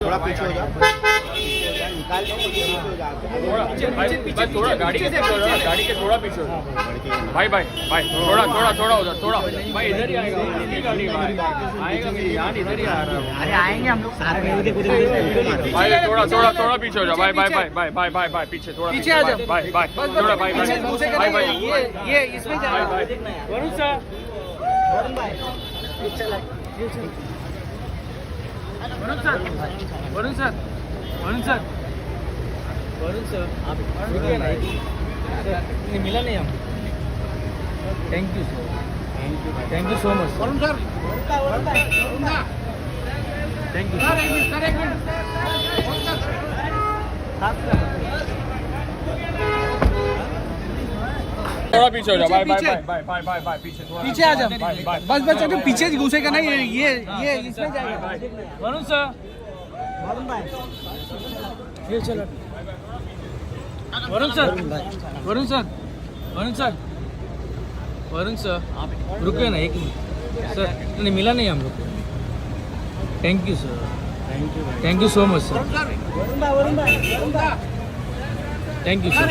थोड़ा पीछे हो जा, निकाल दो, पीछे हो जा। भाई थोड़ा गाड़ी के थोड़ा पीछे हो जाओ। भाई भाई भाई थोड़ा हो जाओ, थोड़ा भाई इधर ही आएगा गाड़ी, भाई आएगा मेरी यार, इधर ही आ रहा है। अरे आएंगे हम लोग सारे भाई थोड़ा पीछे हो जाओ। भाई पीछे थोड़ा पीछे आ जाओ। भाई थोड़ा भाई ये इसमें जाएगा। वरुण सर आप रुकिए ना, नहीं मिला नहीं हम। Thank you sir, thank you so much Varun sir, thank you थोड़ा पीछे हो जाओ। भाई पीछे थोड़ा पीछे आ जाओ। बस अगर पीछे घुसेगा ना ये इसमें जाएगा। वरुण सर, ये चलो वरुण सर आप रुके ना एक मिनट सर, नहीं मिला नहीं हम लोग। Thank you sir, thank you so much sir, thank you sir.